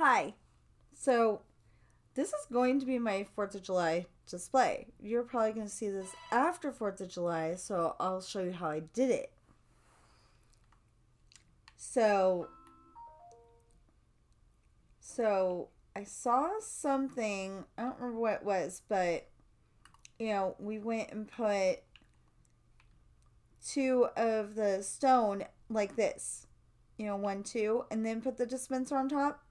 Hi. So, this is going to be my 4th of July display. You're probably going to see this after 4th of July, so I'll show you how I did it. So, so I saw something, I don't remember what it was, but we went and put two of the stone like this. One, two, and then put the dispenser on top.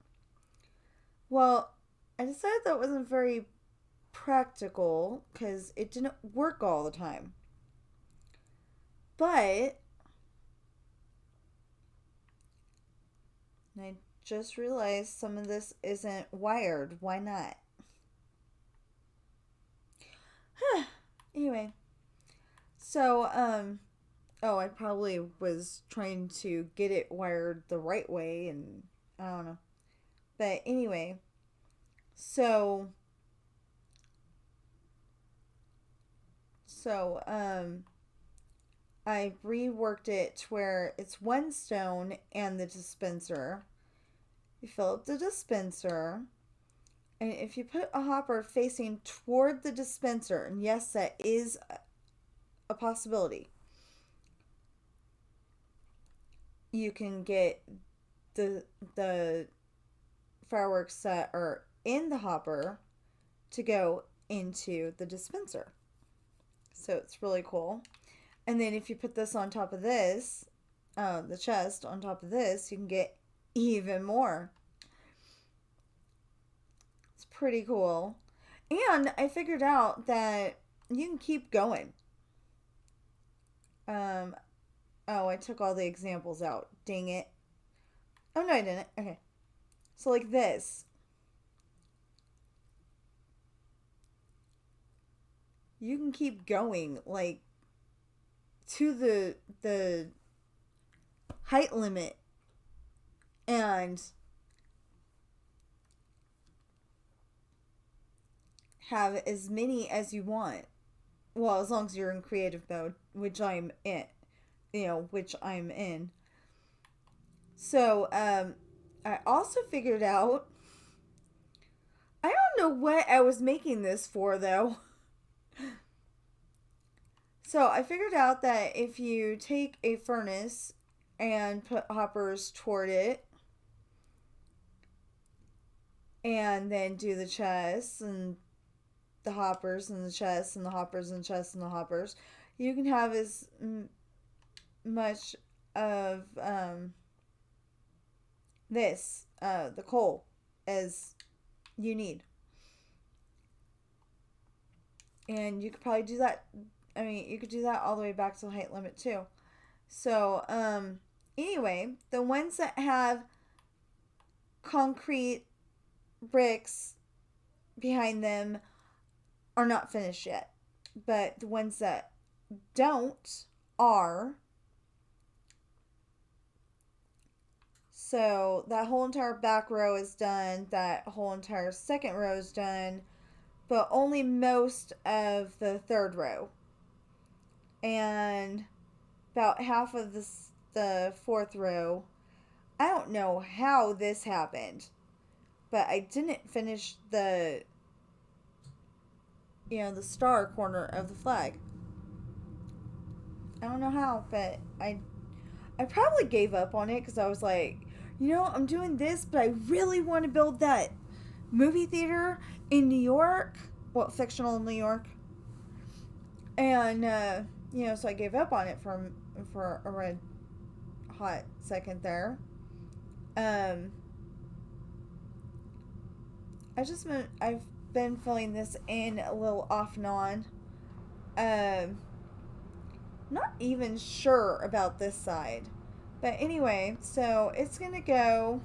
Well, I decided that wasn't very practical because it didn't work all the time. But I just realized some of this isn't wired. Why not? Anyway, so oh, I probably was trying to get it wired the right way and I don't know. But anyway, so so I reworked it to where it's one stone and the dispenser. You fill up the dispenser, and if you put a hopper facing toward the dispenser, and yes, that is a possibility, you can get the fireworks that are in the hopper to go into the dispenser. So it's really cool. And then if you put this on top of this, the chest on top of this, you can get even more. It's pretty cool. And I figured out that you can keep going. Um, oh, I took all the examples out. Dang it. Oh, no, I didn't. Okay. So, like this. You can keep going, like, to the height limit. And have as many as you want. Well, as long as you're in creative mode, which I'm in. Which I'm in. So, I also figured out. I don't know what I was making this for, though. So, I figured out that if you take a furnace and put hoppers toward it, and then do the chest and the hoppers and the chest and the hoppers and the chest and the hoppers, you can have as much of the coal, as you need. And you could probably do that. I mean, you could do that all the way back to the height limit too. So, anyway, the ones that have concrete bricks behind them are not finished yet. But the ones that don't are. So that whole entire back row is done. That whole entire second row is done. But only most of the third row. And about half of the fourth row. I don't know how this happened. But I didn't finish the star corner of the flag. I don't know how, but I probably gave up on it because I was like, I'm doing this, but I really want to build that movie theater in New York. Well, fictional New York. And so I gave up on it for a red hot second there. Um, I've been filling this in a little off and on. Um, Not even sure about this side. But anyway, so it's going to go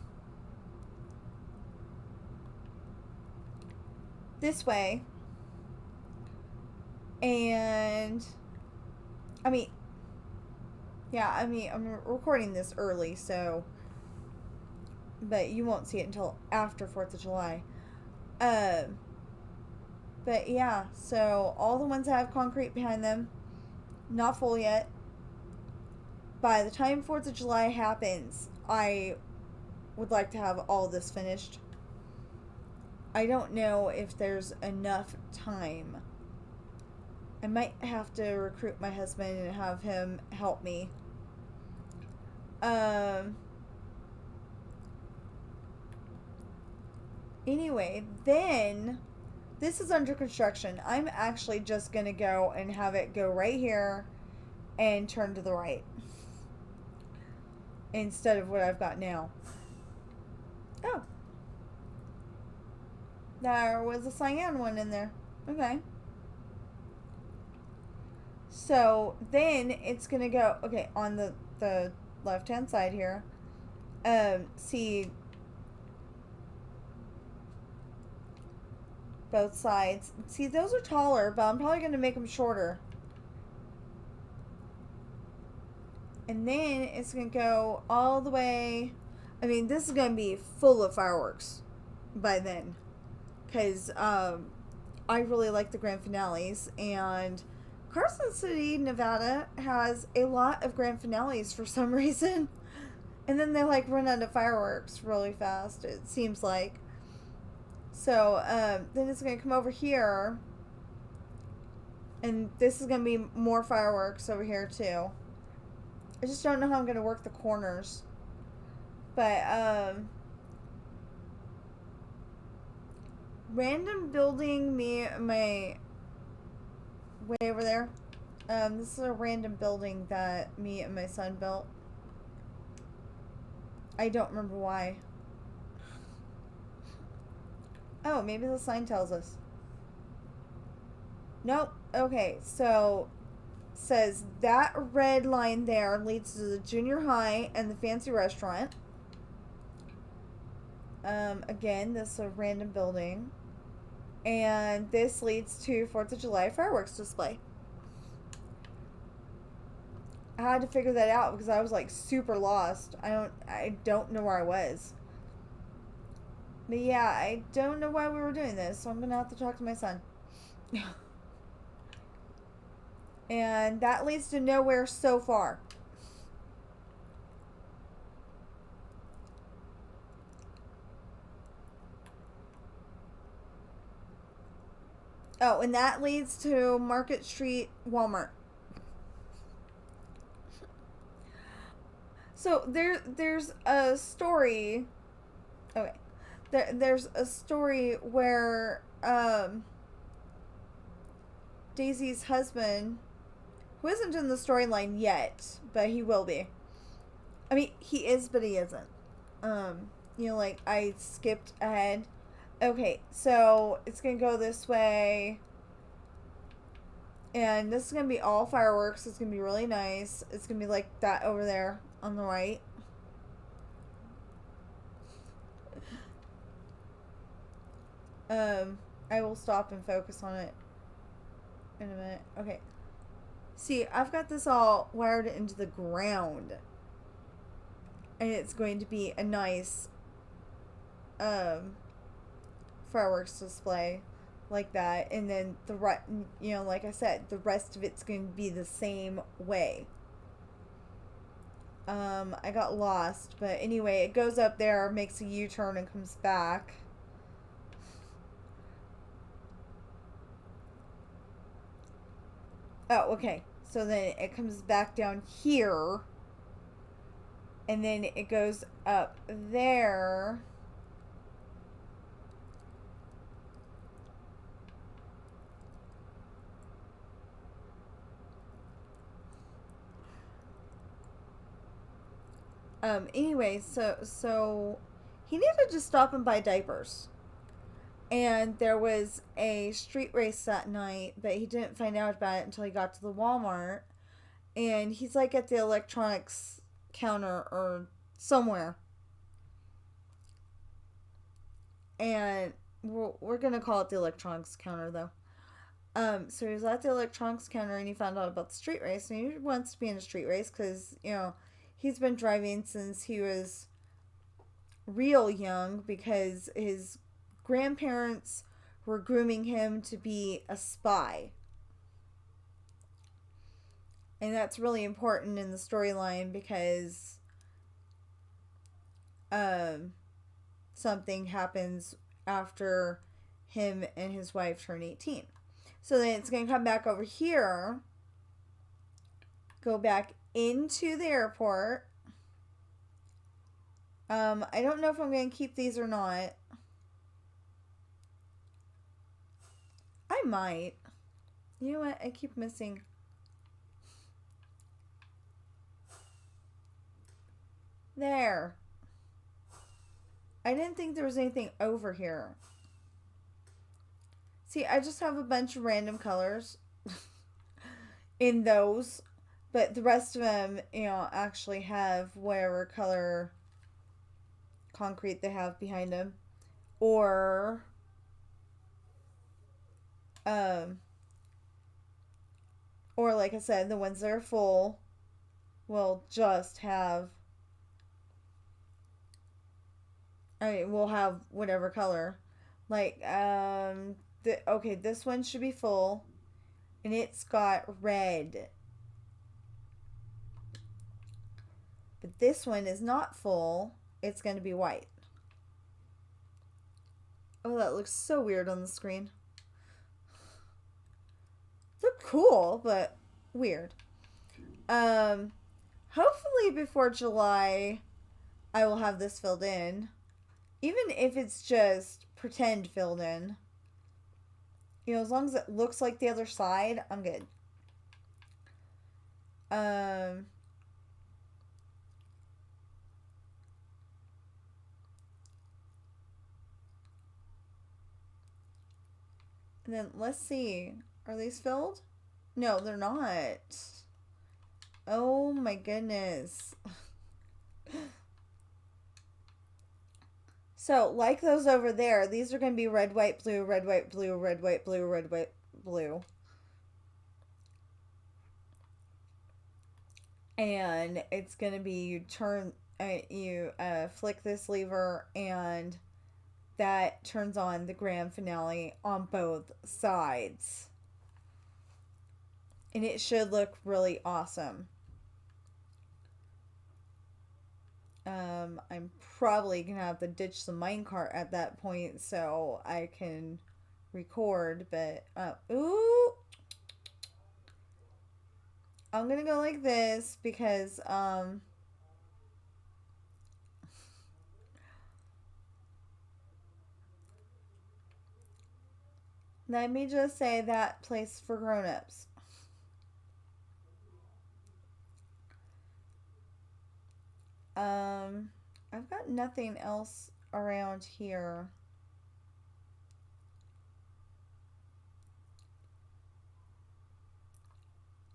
this way. And I mean, yeah, I'm recording this early, so but you won't see it until after 4th of July. Um but yeah, so all the ones that have concrete behind them, not full yet. By the time 4th of July happens, I would like to have all this finished. I don't know if there's enough time. I might have to recruit my husband and have him help me. Um, anyway, then this is under construction. I'm actually just going to go and have it go right here and turn to the right instead of what I've got now. Oh, there was a cyan one in there. Okay. So then it's going to go, okay, on the left hand side here. See both sides. See, those are taller, but I'm probably going to make them shorter. And then it's going to go all the way. I mean, this is going to be full of fireworks by then. Because I really like the grand finales. And Carson City, Nevada has a lot of grand finales for some reason. And then they like run out of fireworks really fast, it seems like. So then it's going to come over here. And this is going to be more fireworks over here too. I just don't know how I'm going to work the corners. But, random building my way over there. This is a random building that me and my son built. I don't remember why. Oh, maybe the sign tells us. Nope. Okay, so says that red line there leads to the junior high and the fancy restaurant. Again, this is a random building. And this leads to 4th of July fireworks display. I had to figure that out because I was like super lost. I don't know where I was. But yeah, I don't know why we were doing this, so I'm gonna have to talk to my son. And that leads to nowhere so far. Oh, and that leads to Market Street Walmart. So there's a story. Okay, there's a story where Daisy's husband, who isn't in the storyline yet, but he will be. I mean, he is, but he isn't. Like I skipped ahead. Okay, so it's gonna go this way. And this is going to be all fireworks. It's going to be really nice. It's going to be like that over there on the right. I will stop and focus on it in a minute. Okay. See, I've got this all wired into the ground. And it's going to be a nice fireworks display like that, and then like I said, the rest of it's going to be the same way. I got lost, but anyway, it goes up there, makes a U-turn, and comes back. Oh, okay. So then it comes back down here, and then it goes up there. Anyway, so he needed to stop and buy diapers. And there was a street race that night, but he didn't find out about it until he got to the Walmart. And he's like at the electronics counter or somewhere. And we're going to call it the electronics counter, though. So he was at the electronics counter and he found out about the street race. And he wants to be in a street race because, he's been driving since he was real young because his grandparents were grooming him to be a spy. And that's really important in the storyline because something happens after him and his wife turn 18. So then it's going to come back over here, go back into the airport. I don't know if I'm going to keep these or not. I might. You know what? I keep missing. There. I didn't think there was anything over here. See, I just have a bunch of random colors in those. But the rest of them, actually have whatever color concrete they have behind them. Or like I said, the ones that are full will just have, we'll have whatever color. Like, okay, this one should be full, and it's got red. But this one is not full. It's going to be white. Oh, that looks so weird on the screen. Look cool, but weird. Hopefully before July, I will have this filled in. Even if it's just pretend filled in. As long as it looks like the other side, I'm good. And then let's see. Are these filled? No, they're not. Oh my goodness. So, like those over there, these are going to be red, white, blue, red, white, blue, red, white, blue, red, white, blue. And it's going to be you flick this lever and that turns on the grand finale on both sides. And it should look really awesome. I'm probably going to have to ditch the minecart at that point so I can record, but, ooh! I'm going to go like this because, let me just say that place for grown-ups. I've got nothing else around here.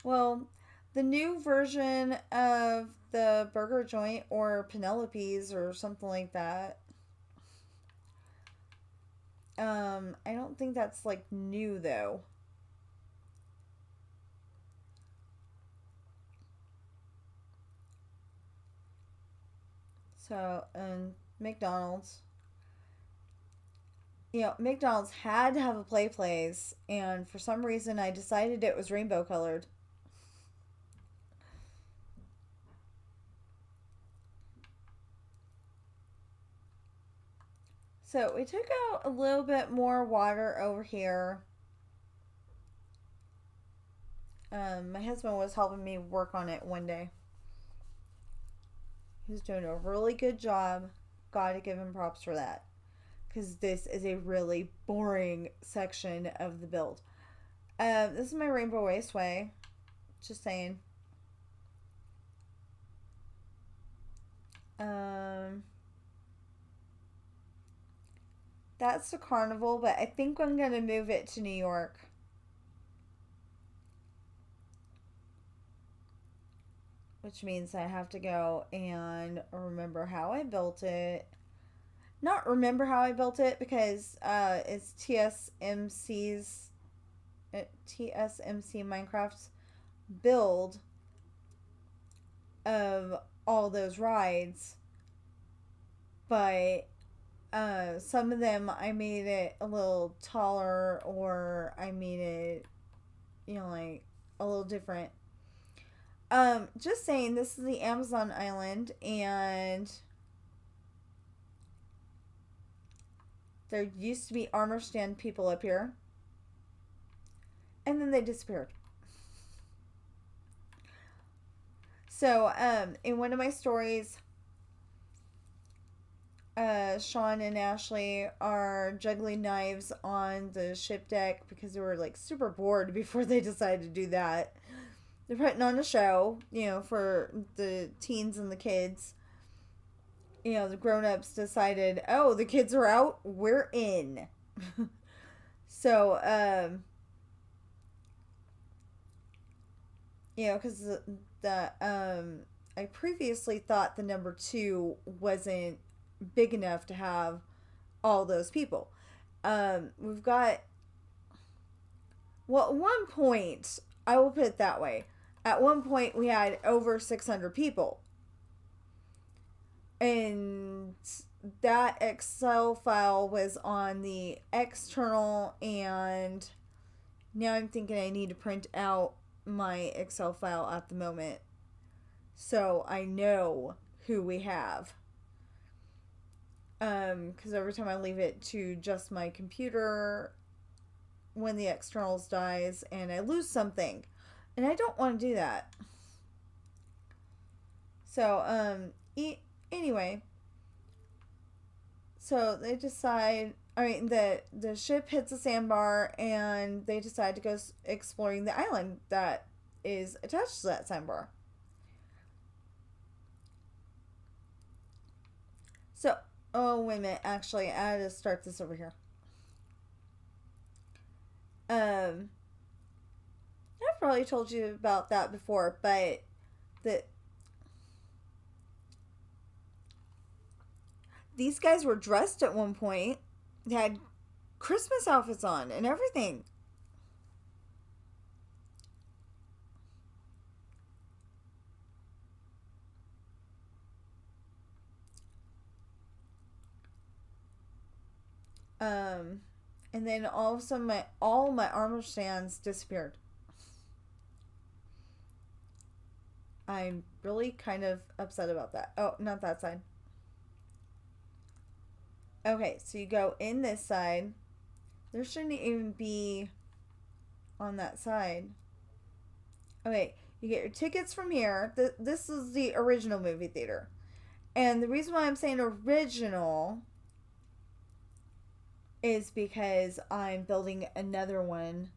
Well, the new version of the burger joint or Penelope's or something like that. I don't think that's like new though. So, and McDonald's. McDonald's had to have a play place, and for some reason I decided it was rainbow colored. So we took out a little bit more water over here. My husband was helping me work on it one day. He was doing a really good job. Gotta give him props for that. Because this is a really boring section of the build. This is my Rainbow Raceway. Just saying. That's the carnival, but I think I'm going to move it to New York. Which means I have to go and remember how I built it. Not remember how I built it because it's TSMC Minecraft's build of all those rides. But some of them I made it a little taller or I made it, like a little different. Just saying, this is the Amazon island, and There used to be armor stand people up here. And then they disappeared. So, in one of my stories, Sean and Ashley are juggling knives on the ship deck because they were like super bored before they decided to do that. They're putting on a show, for the teens and the kids. The grown-ups decided, oh, the kids are out, we're in. So, because I previously thought the number 2 wasn't big enough to have all those people. We've got, well, at one point, I will put it that way. At one point, we had over 600 people. And that Excel file was on the external, and now I'm thinking I need to print out my Excel file at the moment so I know who we have. Because every time I leave it to just my computer, when the externals dies and I lose something, and I don't want to do that. So, anyway, so they decide, the ship hits a sandbar and they decide to go exploring the island that is attached to that sandbar. So, oh, wait a minute, actually, I had to start this over here. I've probably told you about that before, but these guys were dressed at one point. They had Christmas outfits on and everything. And then all of a sudden, all my armor stands disappeared. I'm really kind of upset about that. Oh, not that side. Okay, so you go in this side. There shouldn't even be on that side. Okay, you get your tickets from here. This is the original movie theater. And the reason why I'm saying original is because I'm building another one.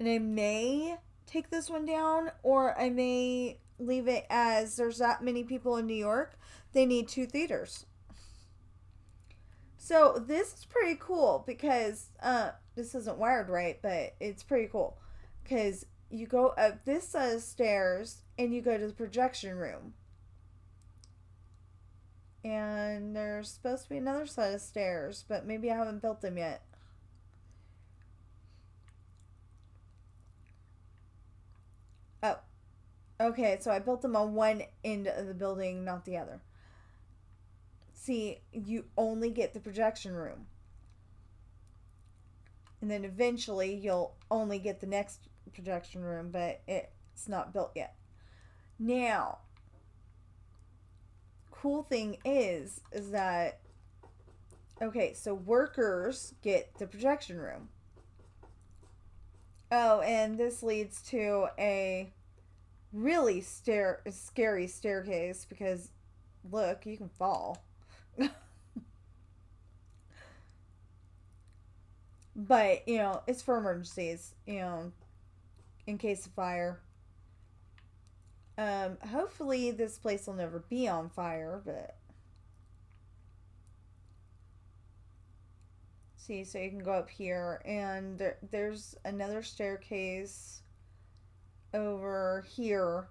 And I may take this one down, or I may leave it as there's that many people in New York. They need 2 theaters. So this is pretty cool because this isn't wired right, but it's pretty cool because you go up this set of stairs and you go to the projection room. And there's supposed to be another set of stairs, but maybe I haven't built them yet. Oh, okay, so I built them on one end of the building, not the other. See, you only get the projection room. And then eventually you'll only get the next projection room, but it's not built yet. Now, cool thing is that, okay, so workers get the projection room. Oh, and this leads to a really scary staircase because, look, you can fall. But, it's for emergencies, in case of fire. Hopefully this place will never be on fire, but see, so you can go up here, and there's another staircase over here,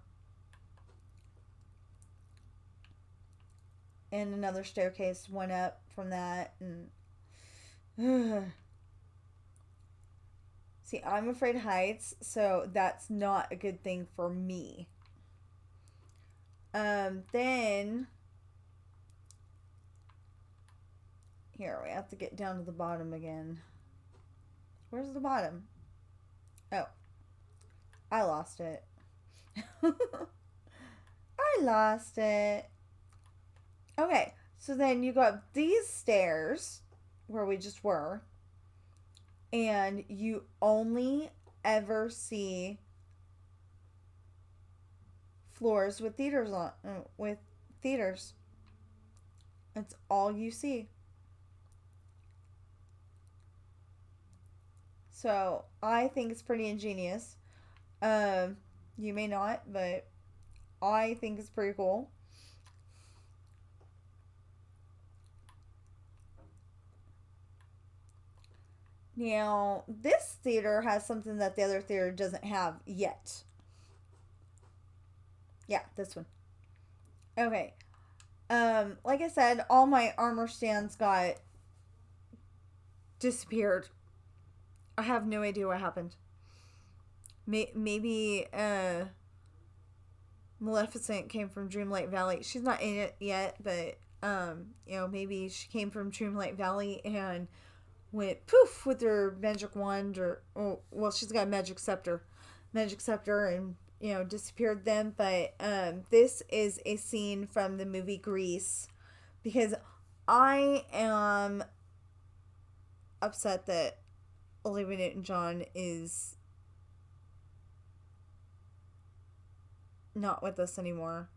and another staircase went up from that, and see, I'm afraid of heights, so that's not a good thing for me. Then here, we have to get down to the bottom again. Where's the bottom? Oh, I lost it. I lost it. Okay, so then you go up these stairs, where we just were, and you only ever see floors with theaters on with theaters. That's all you see. So I think it's pretty ingenious. You may not, but I think it's pretty cool. Now, this theater has something that the other theater doesn't have yet. Yeah, this one. Okay. Like I said, all my armor stands got disappeared. I have no idea what happened. Maybe Maleficent came from Dreamlight Valley. She's not in it yet, but maybe she came from Dreamlight Valley and went poof with her magic wand, she's got a magic scepter, and disappeared them. But this is a scene from the movie Grease, because I am upset that Olivia Newton-John is not with us anymore.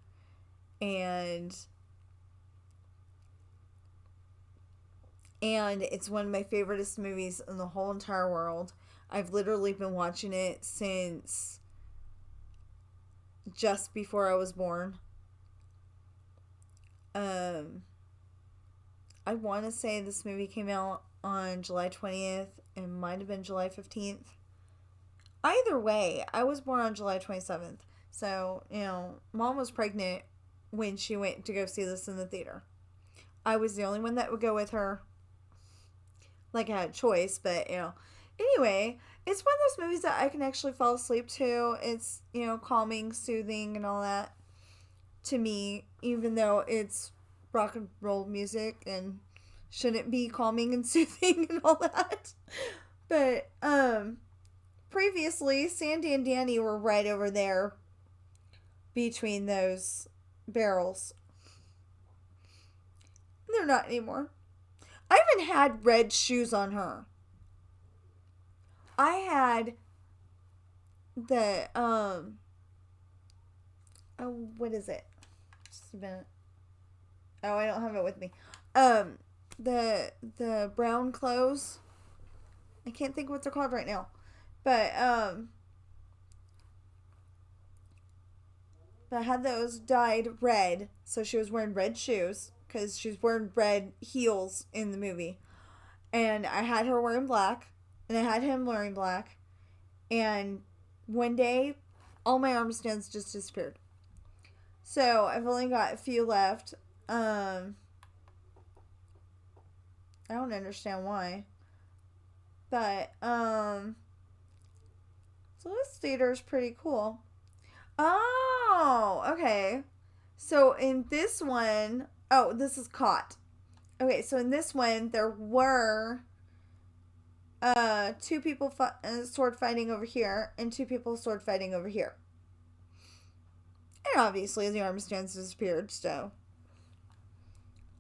And it's one of my favoriteest movies in the whole entire world. I've literally been watching it since just before I was born. I want to say this movie came out on July 20th. It might have been July 15th. Either way, I was born on July 27th. So, Mom was pregnant when she went to go see this in the theater. I was the only one that would go with her. Like, I had a choice, but, Anyway, it's one of those movies that I can actually fall asleep to. It's, calming, soothing, and all that to me, even though it's rock and roll music and shouldn't be calming and soothing and all that. But, previously, Sandy and Danny were right over there between those barrels. They're not anymore. I even had red shoes on her. I had the, what is it? Just a minute. Oh, I don't have it with me. The brown clothes. I can't think what they're called right now. But I had those dyed red, so she was wearing red shoes, because she was wearing red heels in the movie. And I had her wearing black, and I had him wearing black. And one day, all my arm stands just disappeared. So I've only got a few left. I don't understand why. But, so this theater is pretty cool. Oh, okay. So in this one, this is Caught. Okay, so in this one, there were two people sword fighting over here and two people sword fighting over here. And obviously the arm stands disappeared, so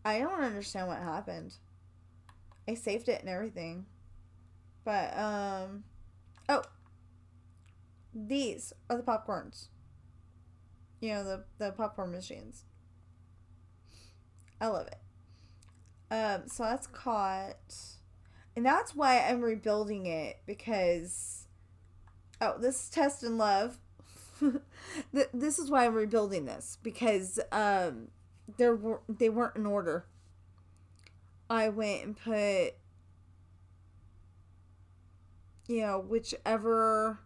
I don't understand what happened. I saved it and everything. But, these are the popcorns. The popcorn machines. I love it. So that's Caught. And that's why I'm rebuilding it, because, this is Test and Love. This is why I'm rebuilding this, because, they weren't in order. I went and put, whichever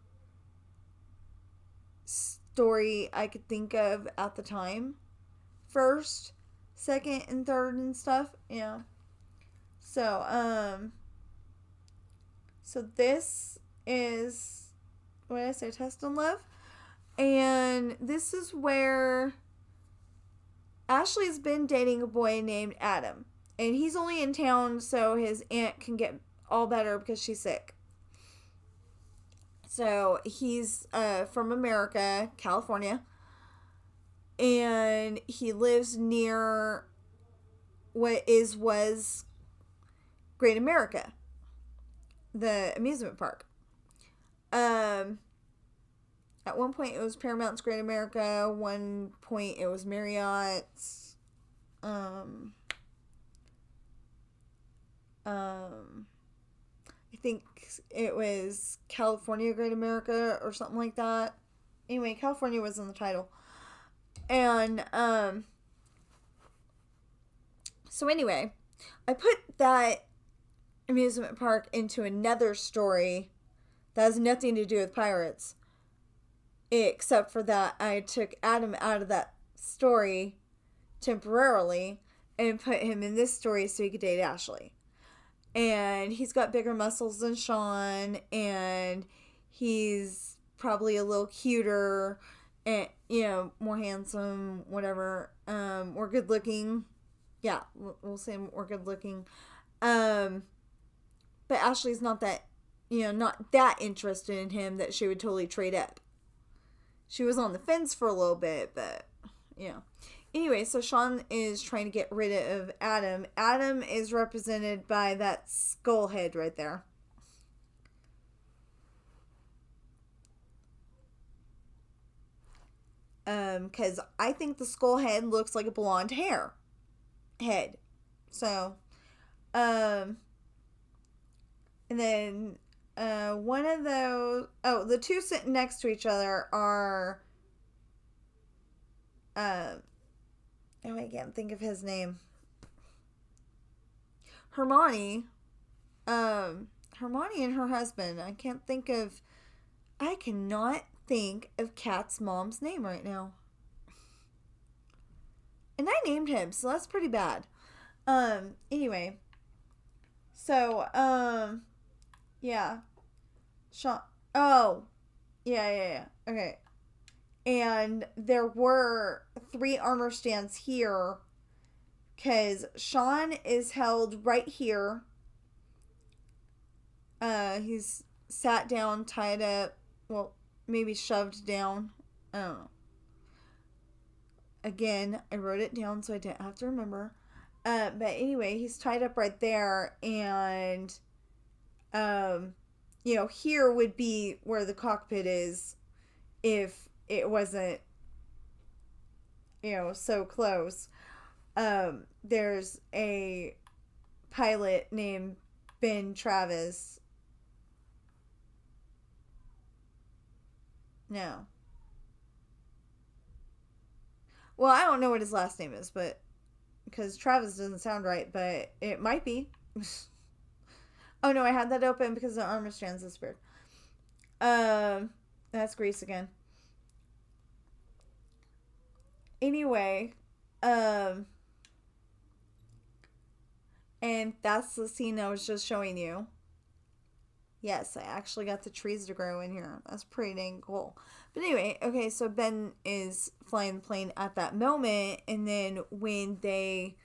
story I could think of at the time first, second, and third and stuff. So this is, what did I say, Test and Love? And this is where Ashley's been dating a boy named Adam. And he's only in town so his aunt can get all better because she's sick. So he's from America, California. And he lives near what was Great America, the amusement park. At one point it was Paramount's Great America. One point it was Marriott's. I think it was California Great America or something like that. Anyway, California was in the title. And, so anyway, I put that amusement park into another story that has nothing to do with pirates. Except for that I took Adam out of that story temporarily and put him in this story so he could date Ashley. And he's got bigger muscles than Sean, and he's probably a little cuter and, more handsome, whatever, more good looking. Yeah, we'll say more good looking. But Ashley's not that, not that interested in him that she would totally trade up. She was on the fence for a little bit, but, Anyway, so Sean is trying to get rid of Adam. Adam is represented by that skull head right there. Because I think the skull head looks like a blonde hair head. So, and then, one of those, the two sitting next to each other are, I can't think of his name. Hermione and her husband. I cannot think of Kat's mom's name right now. And I named him, so that's pretty bad. Anyway. So, yeah. Sean. Oh. Yeah. Okay. And there were 3 armor stands here because Sean is held right here. He's sat down, tied up, well, maybe shoved down. I don't know. Again, I wrote it down so I didn't have to remember. But anyway, he's tied up right there, and, here would be where the cockpit is if it wasn't, so close. There's a pilot named Ben Travis. No. Well, I don't know what his last name is, but because Travis doesn't sound right, but it might be. Oh no, I had that open because the armor strands disappeared. That's Grease again. Anyway, and that's the scene I was just showing you. Yes, I actually got the trees to grow in here. That's pretty dang cool. But anyway, okay, so Ben is flying the plane at that moment, and then when they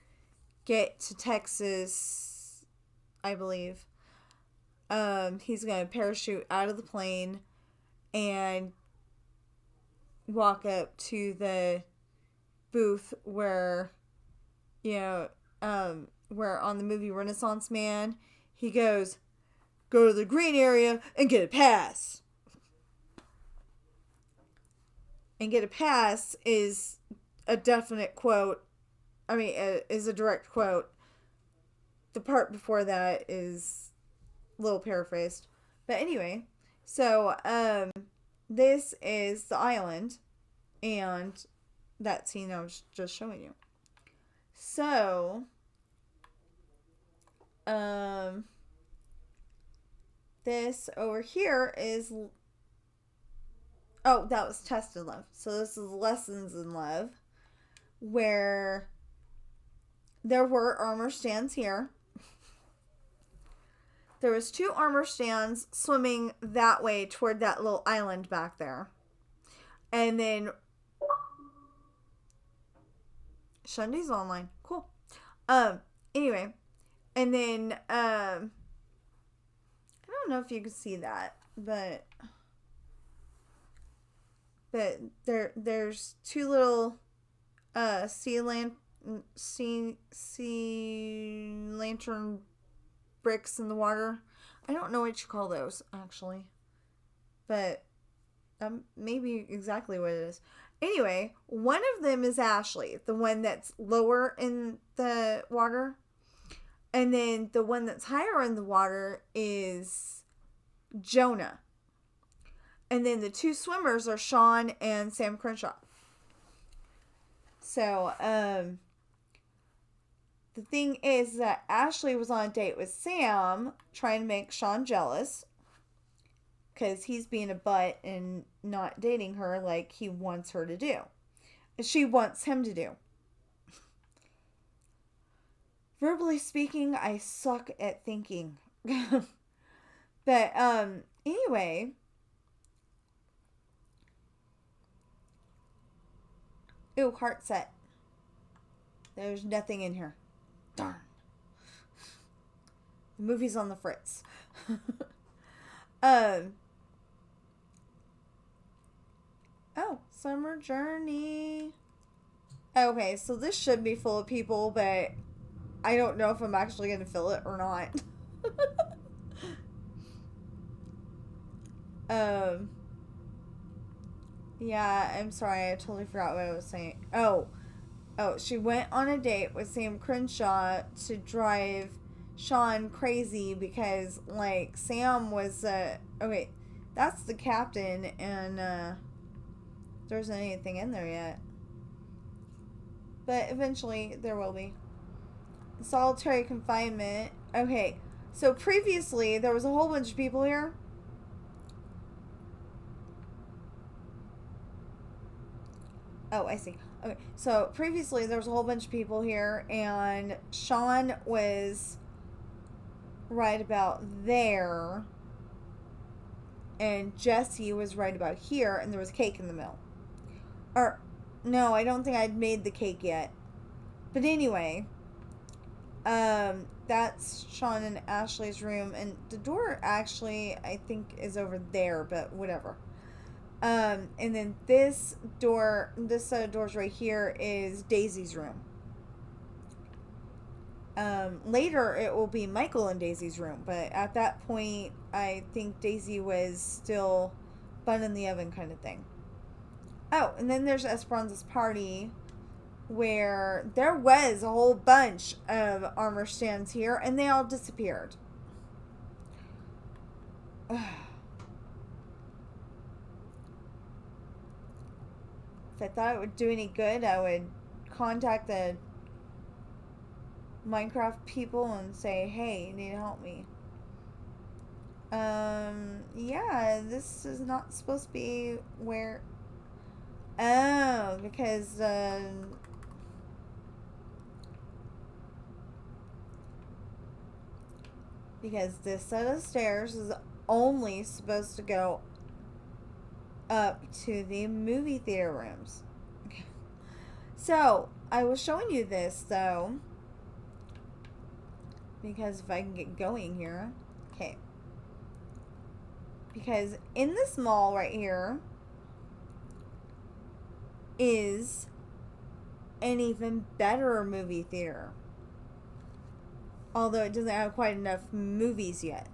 get to Texas, I believe, he's gonna parachute out of the plane and walk up to the booth where, where on the movie Renaissance Man, he goes, "Go to the green area and get a pass." And get a pass is a definite quote. I mean, is a direct quote. The part before that is a little paraphrased. But anyway, so, this is the island, and that scene I was just showing you. So, this over here is, that was Test in Love. So this is Lessons in Love, where there were armor stands here. There was 2 armor stands swimming that way toward that little island back there. And then Sunday's online. Cool. Anyway. And then, I don't know if you can see that, but there's 2 little, sea lantern bricks in the water. I don't know what you call those, actually. But maybe exactly what it is. Anyway, one of them is Ashley, the one that's lower in the water. And then the one that's higher in the water is Jonah. And then the two swimmers are Sean and Sam Crenshaw. So, the thing is that Ashley was on a date with Sam, trying to make Sean jealous. Because he's being a butt and not dating her like he wants her to do. She wants him to do. Verbally speaking, I suck at thinking. But, anyway. Ooh, heart set. There's nothing in here. Darn. The movie's on the fritz. Oh, Summer Journey. Okay, so this should be full of people, but I don't know if I'm actually going to fill it or not. Yeah, I'm sorry, I totally forgot what I was saying. Oh, she went on a date with Sam Crenshaw to drive Sean crazy because, like, Sam was, okay, that's the captain, and, there isn't anything in there yet. But eventually, there will be. Solitary confinement. Okay, so previously, there was a whole bunch of people here. Oh, I see. Okay, so previously, there was a whole bunch of people here, and Sean was right about there, and Jesse was right about here, and there was cake in the middle. Or, no, I don't think I'd made the cake yet. But anyway, that's Sean and Ashley's room, and the door actually, I think, is over there, but whatever. And then this set of doors right here is Daisy's room. Later it will be Michael and Daisy's room, but at that point, I think Daisy was still bun in the oven kind of thing. Oh, and then there's Esperanza's party, where there was a whole bunch of armor stands here, and they all disappeared. If I thought it would do any good, I would contact the Minecraft people and say, hey, you need to help me. Yeah, this is not supposed to be where... Oh, because, this set of stairs is only supposed to go up to the movie theater rooms. Okay. So, I was showing you this, though, because if I can get going here. Okay. Because in this mall right here is an even better movie theater. Although it doesn't have quite enough movies yet.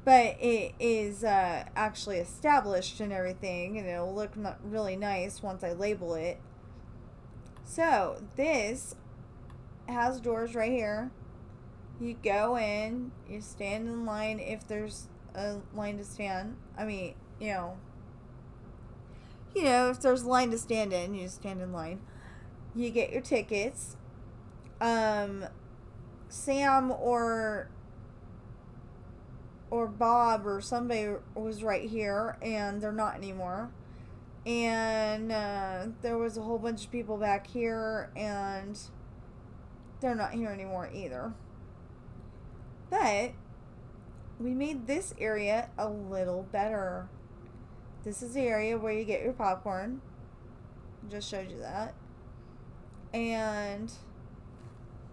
But it is actually established and everything, and it'll look really nice once I label it. So, this has doors right here. You go in, you stand in line if there's a line to stand. I mean, if there's a line to stand in, you just stand in line. You get your tickets. Sam or Bob or somebody was right here, and they're not anymore. And there was a whole bunch of people back here, and they're not here anymore either. But we made this area a little better. This is the area where you get your popcorn. Just showed you that. And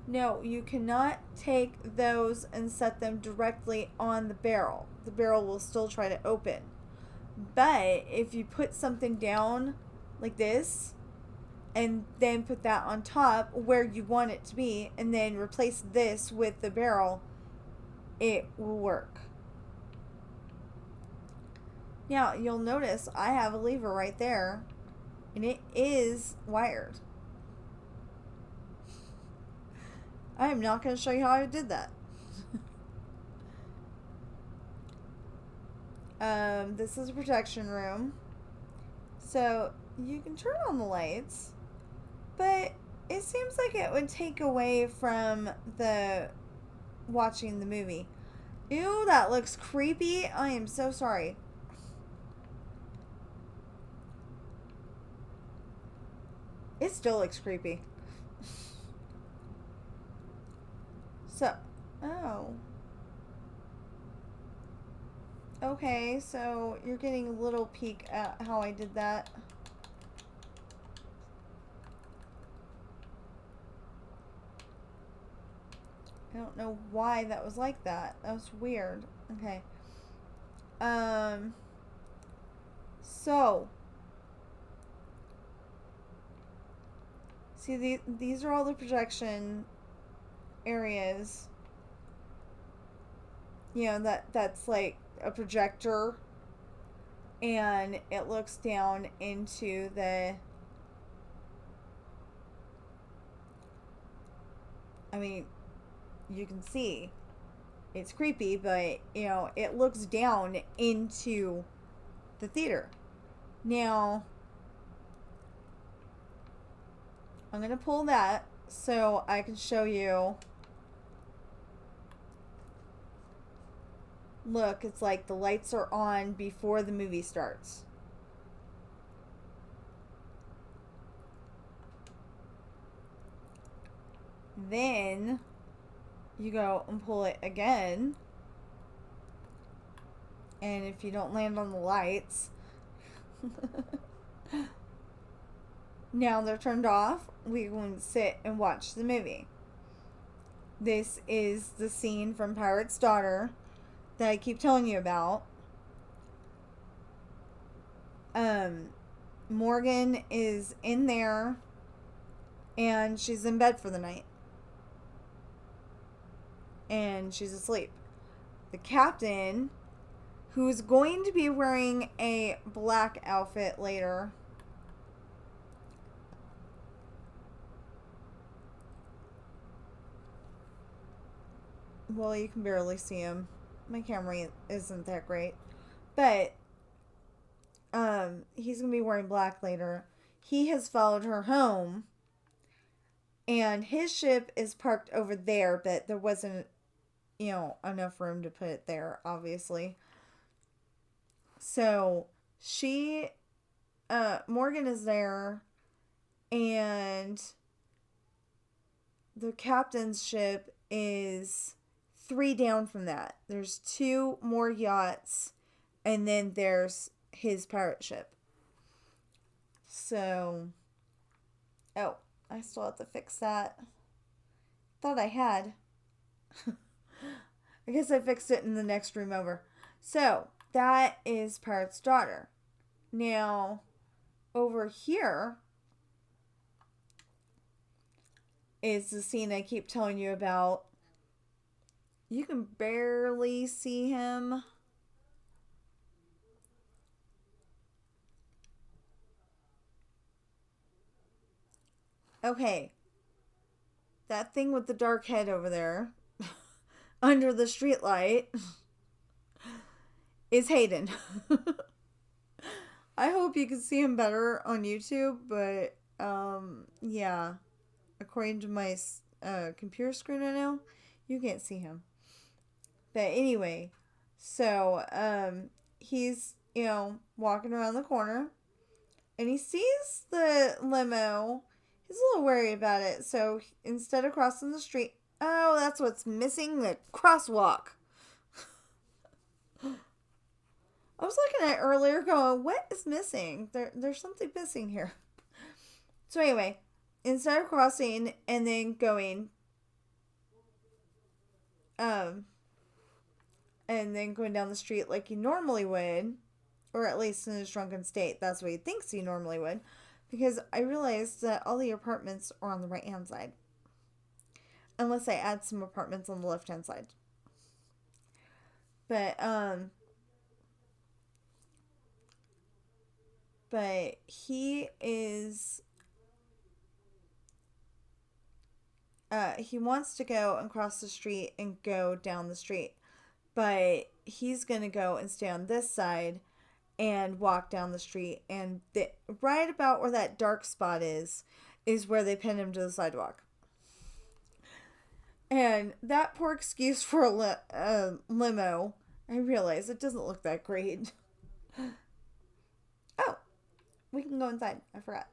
no, you cannot take those and set them directly on the barrel. The barrel will still try to open. But if you put something down like this, and then put that on top where you want it to be, and then replace this with the barrel, it will work. Now, you'll notice I have a lever right there, and it is wired. I am not going to show you how I did that. This is a protection room. So, you can turn on the lights, but it seems like it would take away from the watching the movie. Ew, that looks creepy. I am so sorry. It still looks creepy. So, oh. Okay, so you're getting a little peek at how I did that. I don't know why that was like that. That was weird. Okay. So. See, these are all the projection areas. You know, that's like a projector. And it looks down into the... I mean, you can see it's creepy, but you know, it looks down into the theater. Now, I'm gonna pull that so I can show you. Look, it's like the lights are on before the movie starts. Then you go and pull it again. And if you don't land on the lights, now they're turned off. We can sit and watch the movie. This is the scene from Pirate's Daughter that I keep telling you about. Morgan is in there and she's in bed for the night. And she's asleep. The captain, who's going to be wearing a black outfit later, well, you can barely see him. My camera isn't that great. But he's going to be wearing black later. He has followed her home. And his ship is parked over there, but there wasn't, you know, enough room to put it there, obviously. So Morgan is there, and the captain's ship is 3 down from that. There's 2 more yachts, and then there's his pirate ship. So, oh, I still have to fix that. Thought I had. I guess I fixed it in the next room over. So, that is Pirate's Daughter. Now, over here is the scene I keep telling you about. You can barely see him. Okay. That thing with the dark head over there, under the streetlight, is Hayden. I hope you can see him better on YouTube, but, yeah. According to my computer screen right now, you can't see him. But anyway, so, he's, you know, walking around the corner, and he sees the limo. He's a little worried about it, so instead of crossing the street, oh, that's what's missing, the crosswalk. I was looking at it earlier going, what is missing? There's something missing here. So anyway, instead of crossing and then going, and then going down the street like he normally would, or at least in his drunken state, that's what he thinks he normally would, because I realized that all the apartments are on the right hand side, unless I add some apartments on the left hand side. But but he is he wants to go and cross the street and go down the street, but he's gonna go and stay on this side and walk down the street, and right about where that dark spot is where they pin him to the sidewalk. And that poor excuse for a limo, I realize it doesn't look that great. Oh, we can go inside. I forgot.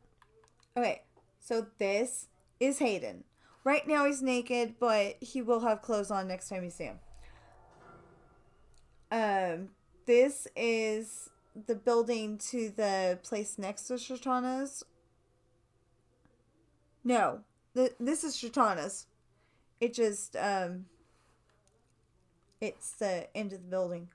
Okay, so this is Hayden. Right now he's naked, but he will have clothes on next time you see him. This is the building to the place next to Shatana's. No, this is Shatana's. It just it's the end of the building.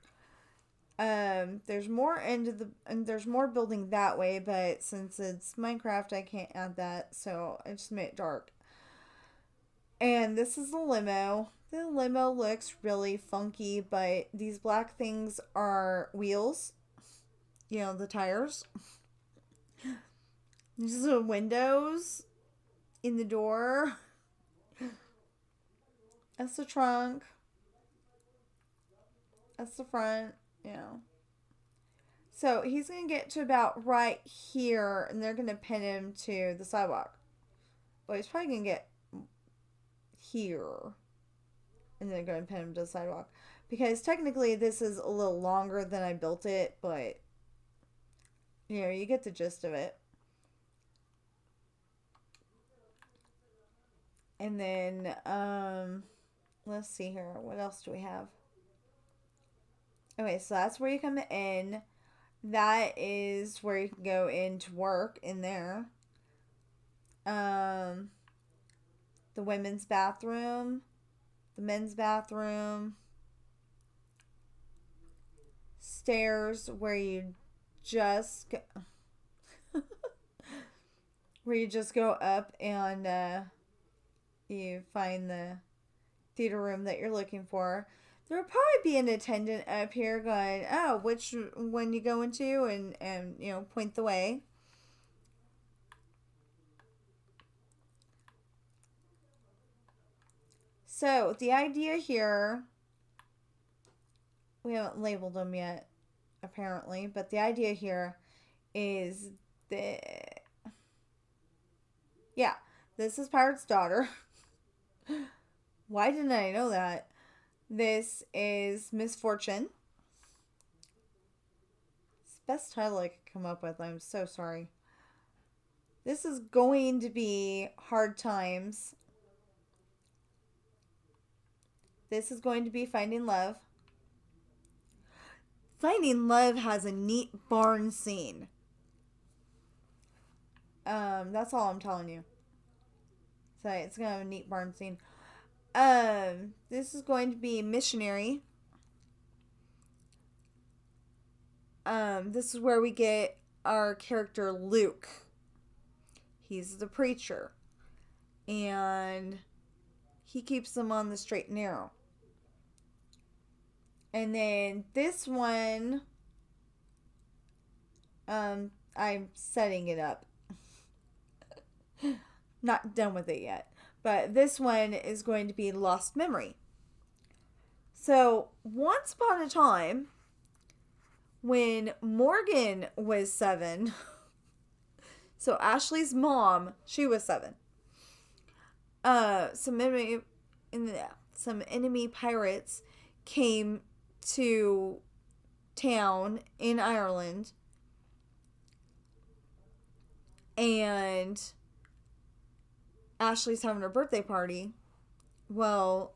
There's more and there's more building that way, but since it's Minecraft, I can't add that, so I just made it dark. And this is the limo. The limo looks really funky, but these black things are wheels. You know, the tires. These are windows in the door. That's the trunk. That's the front, you know. So he's going to get to about right here, and they're going to pin him to the sidewalk. Well, he's probably going to get here, and then they're going to pin him to the sidewalk. Because technically this is a little longer than I built it, but, you know, you get the gist of it. And then, let's see here. What else do we have? Okay, so that's where you come in. That is where you can go in to work in there. The women's bathroom, the men's bathroom, stairs where you just go, where you just go up and you find the theater room that you're looking for. There will probably be an attendant up here going, oh, which one you go into, and you know, point the way. So, the idea here, we haven't labeled them yet, apparently, but the idea here is yeah, this is Pirate's daughter. Why didn't I know that? This is Miss Fortune. It's the best title I could come up with. I'm so sorry. This is going to be Hard Times. This is going to be Finding Love. Finding Love has a neat barn scene. That's all I'm telling you. So it's gonna have a neat barn scene. This is going to be Missionary. This is where we get our character Luke. He's the preacher. And he keeps them on the straight and narrow. And then this one, I'm setting it up. Not done with it yet. But this one is going to be Lost Memory. So, once upon a time, when Morgan was 7, so Ashley's mom, she was 7. Some enemy pirates came to town in Ireland, and Ashley's having her birthday party. Well,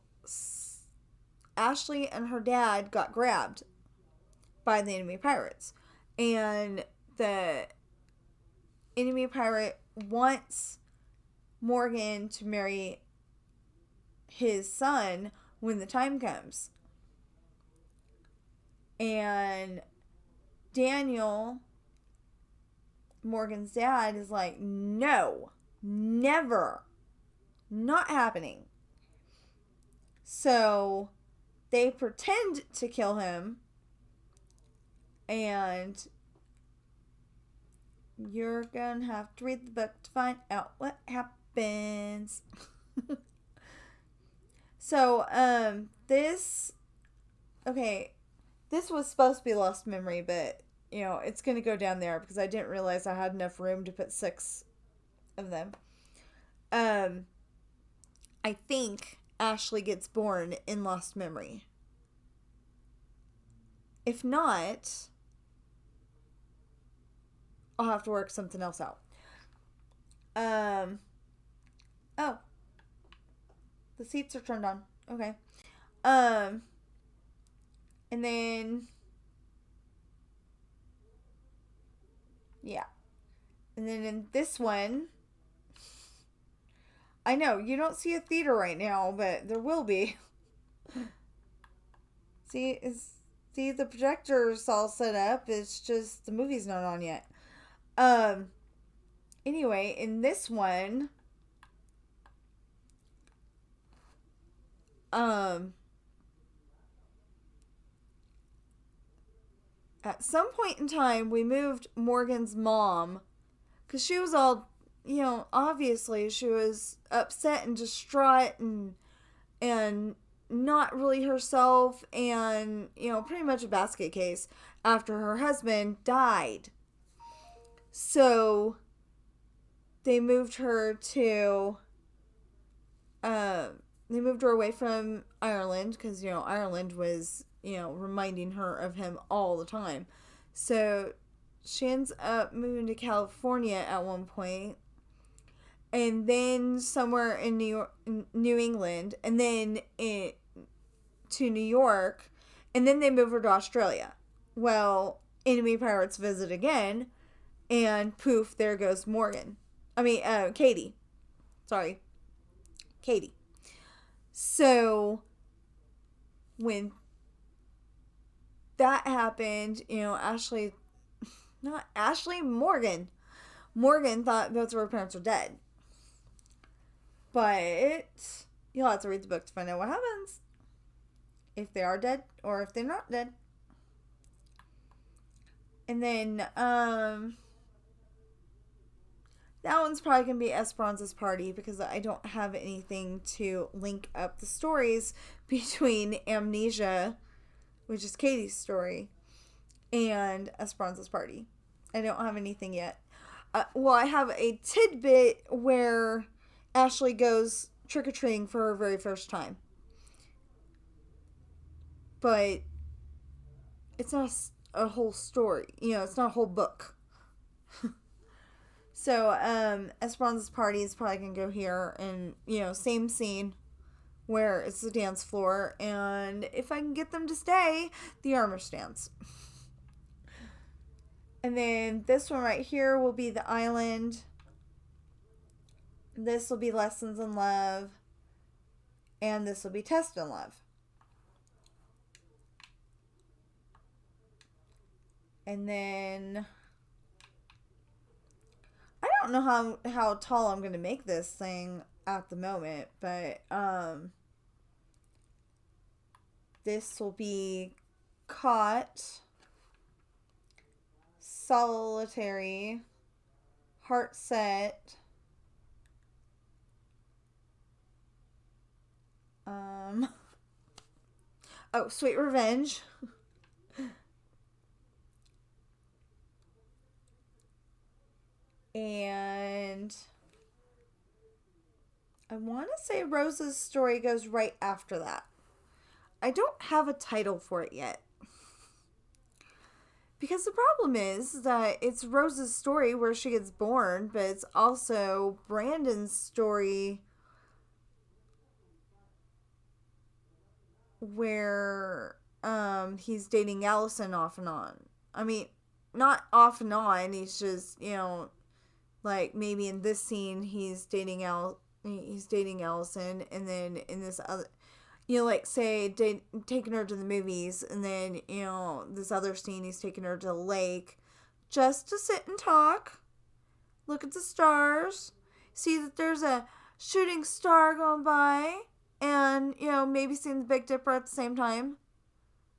Ashley and her dad got grabbed by the enemy pirates, and the enemy pirate wants Morgan to marry his son when the time comes. And Daniel, Morgan's dad, is like, no, never, not happening. So They pretend to kill him, and you're gonna have to read the book to find out what happens. So, this, okay, this was supposed to be Lost Memory, but, it's gonna go down there because I didn't realize I had enough room to put 6 of them. I think Ashley gets born in Lost Memory. If not, I'll have to work something else out. Oh, the seats are turned on. Okay. And then, yeah. And then in this one, I know you don't see a theater right now, but there will be. See the projector's all set up. It's just the movie's not on yet. Anyway, in this one, at some point in time, we moved Morgan's mom because she was all, obviously she was upset and distraught and not really herself, and pretty much a basket case after her husband died. So they moved her to they moved her away from Ireland because Ireland was reminding her of him all the time. So she ends up moving to California at one point, and then somewhere in New England, and then to New York, and then they move her to Australia. Well, enemy pirates visit again, and poof, there goes Morgan. Katie. Sorry. Katie. So, when that happened, Morgan. Morgan thought both of her parents were dead. But you'll have to read the book to find out what happens. If they are dead or if they're not dead. And then, that one's probably going to be Esperanza's Party because I don't have anything to link up the stories between Amnesia, which is Katie's story, and Esperanza's Party. I don't have anything yet. I have a tidbit where Ashley goes trick-or-treating for her very first time. But it's not a whole story. It's not a whole book. So, Esperanza's Party is probably going to go here. And, same scene where it's the dance floor. And if I can get them to stay, the armor stands. And then this one right here will be the island. This will be Lessons in Love. And this will be Test in Love. And then I don't know how tall I'm going to make this thing at the moment, but this will be Caught, Solitary, Heart Set, Sweet Revenge. And I want to say Rose's story goes right after that. I don't have a title for it yet. Because the problem is that it's Rose's story where she gets born, but it's also Brandon's story where he's dating Allison off and on. I mean, not off and on, he's just, like maybe in this scene he's dating Allison, and then in this other, like say taking her to the movies, and then this other scene he's taking her to the lake just to sit and talk, look at the stars, see that there's a shooting star going by, and, maybe seeing the Big Dipper at the same time.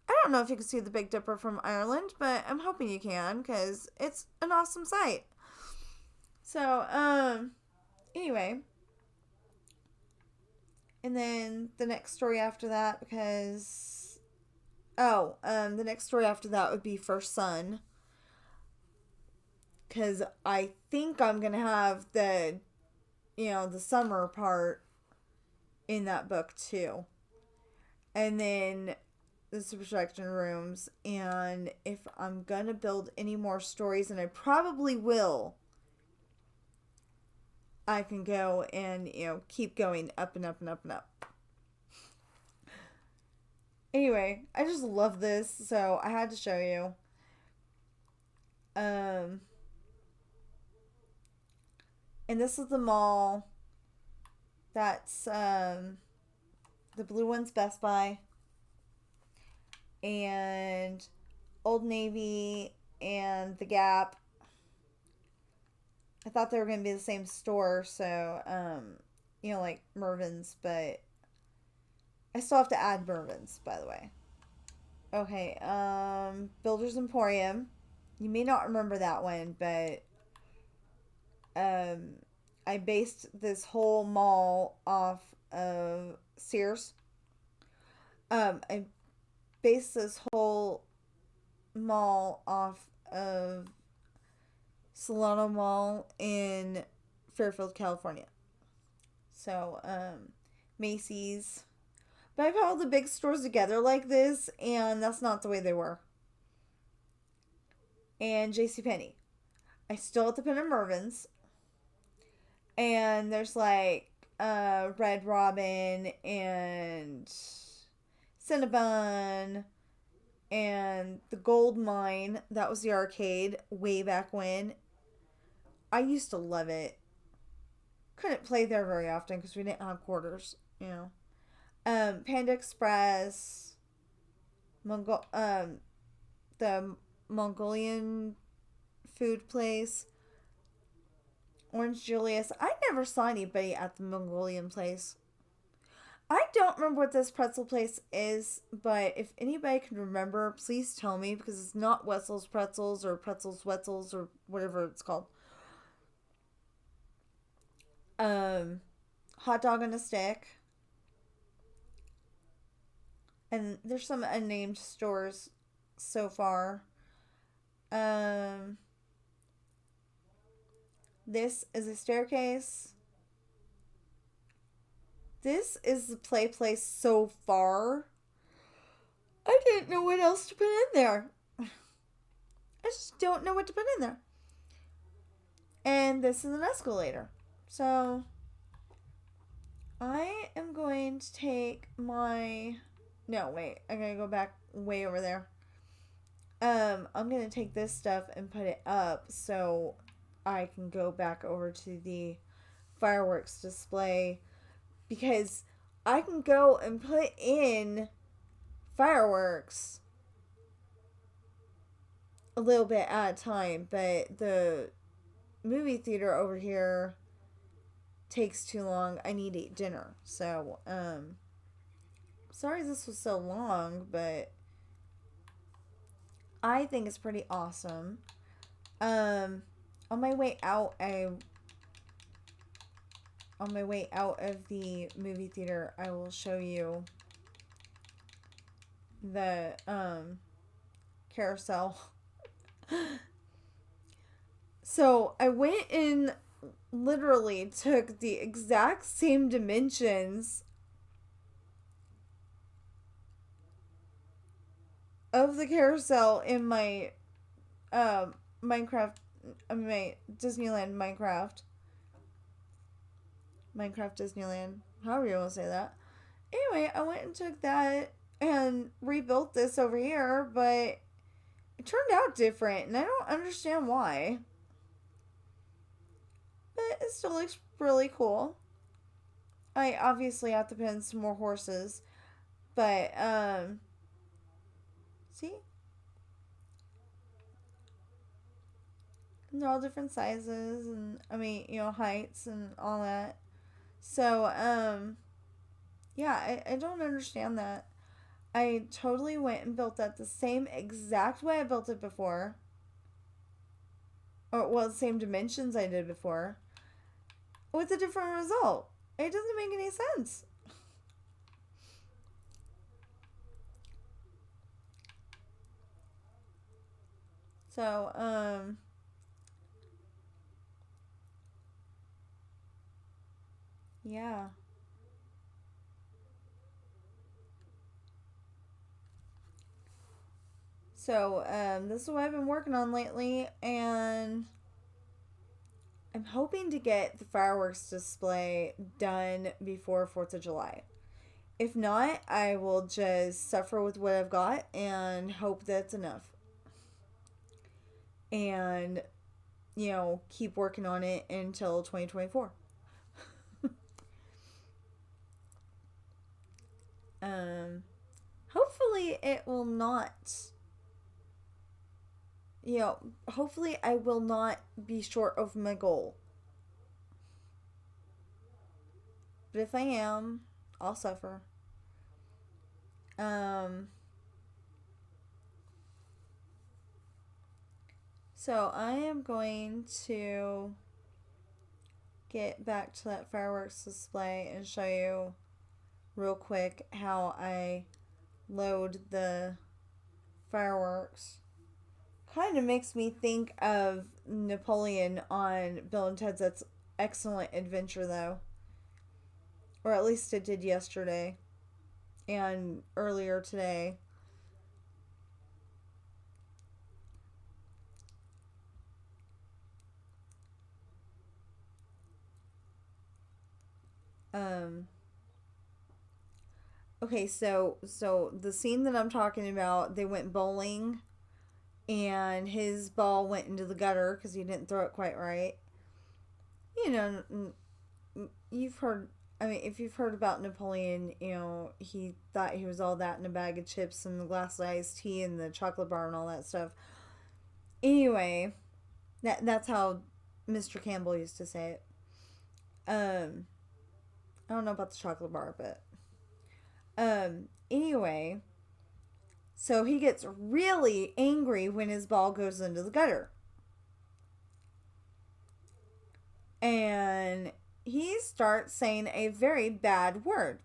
I don't know if you can see the Big Dipper from Ireland, but I'm hoping you can because it's an awesome sight. So, anyway. And then the next story after that, because, the next story after that would be First Son. Because I think I'm going to have the summer part in that book too. And then the super protection rooms. And if I'm going to build any more stories, and I probably will, I can go and, keep going up and up and up and up. Anyway, I just love this, so I had to show you. And this is the mall. That's, the blue one's Best Buy. And Old Navy and The Gap. I thought they were going to be the same store, so, like Mervyn's, but I still have to add Mervyn's, by the way. Okay, Builder's Emporium. You may not remember that one, but I based this whole mall off of Sears. I based this whole mall off of Solano Mall in Fairfield, California. So, Macy's. But I put all the big stores together like this, and that's not the way they were. And JCPenney. I still have to put in Mervyn's. And there's like Red Robin and Cinnabon and the Gold Mine. That was the arcade way back when. I used to love it. Couldn't play there very often because we didn't have quarters, Panda Express, the Mongolian food place, Orange Julius. I never saw anybody at the Mongolian place. I don't remember what this pretzel place is, but if anybody can remember, please tell me, because it's not Wetzel's Pretzels or Pretzels Wetzels or whatever it's called. Hot dog on a stick. And there's some unnamed stores so far. This is a staircase. This is the play place so far. I didn't know what else to put in there. I just don't know what to put in there. And this is an escalator. So, I am going to take my... No, wait. I gotta go back way over there. I'm gonna take this stuff and put it up so I can go back over to the fireworks display, because I can go and put in fireworks a little bit at a time, but the movie theater over here takes too long. I need to eat dinner. So, sorry this was so long, but I think it's pretty awesome. On my way out of the movie theater, I will show you the carousel. So I went and literally took the exact same dimensions of the carousel in my Minecraft, my Disneyland Minecraft Disneyland, however you want to say that. Anyway, I went and took that and rebuilt this over here, but it turned out different, and I don't understand why. But it still looks really cool. I obviously have to put in some more horses, but, see? And they're all different sizes, and, heights and all that. So, Yeah, I don't understand that. I totally went and built that the same exact way I built it before. Or, well, the same dimensions I did before. With a different result. It doesn't make any sense. So, yeah. So, this is what I've been working on lately, and I'm hoping to get the fireworks display done before 4th of July. If not, I will just suffer with what I've got and hope that's enough. And, keep working on it until 2024. um, hopefully, it will not, hopefully, I will not be short of my goal. But if I am, I'll suffer. Um, so I am going to get back to that fireworks display and show you real quick how I load the fireworks. Kind of makes me think of Napoleon on Bill and Ted's That's Excellent Adventure, though. Or at least it did yesterday and earlier today. Um, okay, so the scene that I'm talking about, they went bowling and his ball went into the gutter because he didn't throw it quite right. You know, you've heard. I mean, if you've heard about Napoleon, he thought he was all that in a bag of chips and the glass of iced tea and the chocolate bar and all that stuff. Anyway, that's how Mr. Campbell used to say it. I don't know about the chocolate bar, but anyway, so he gets really angry when his ball goes into the gutter. And he starts saying a very bad word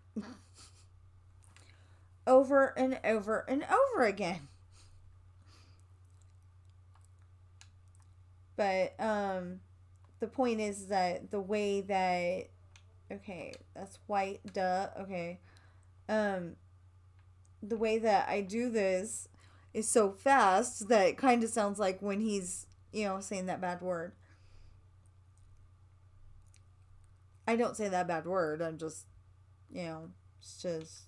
over and over and over again. But the point is that the way that, okay, that's white, duh. Okay. Um the way that I do this is so fast that it kind of sounds like when he's, saying that bad word. I don't say that bad word. I'm just, it's just.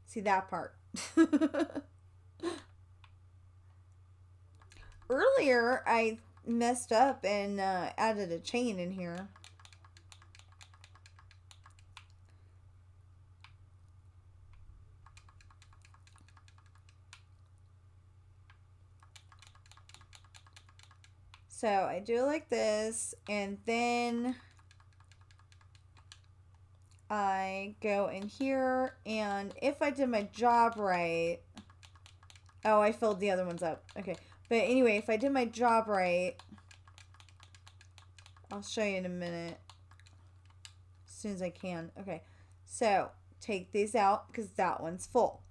See that part. Earlier, I messed up and added a chain in here. So I do it like this, and then I go in here, and if I did my job right, oh, I filled the other ones up. Okay, but anyway, if I did my job right, I'll show you in a minute, as soon as I can. Okay, so take these out because that one's full.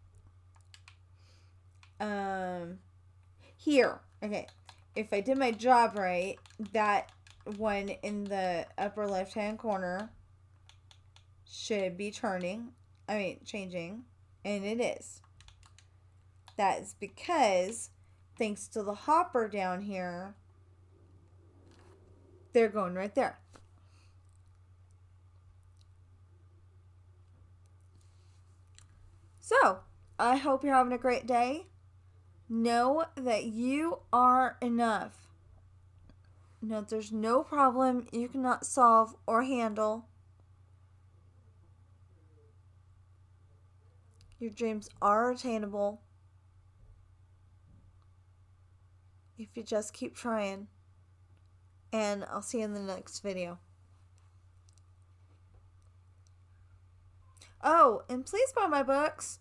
Here, okay, if I did my job right, that one in the upper left hand corner should be changing, and it is. That is because, thanks to the hopper down here, they're going right there. So, I hope you're having a great day. Know that you are enough. Know that there's no problem you cannot solve or handle. Your dreams are attainable if you just keep trying. And I'll see you in the next video. Oh, and please buy my books.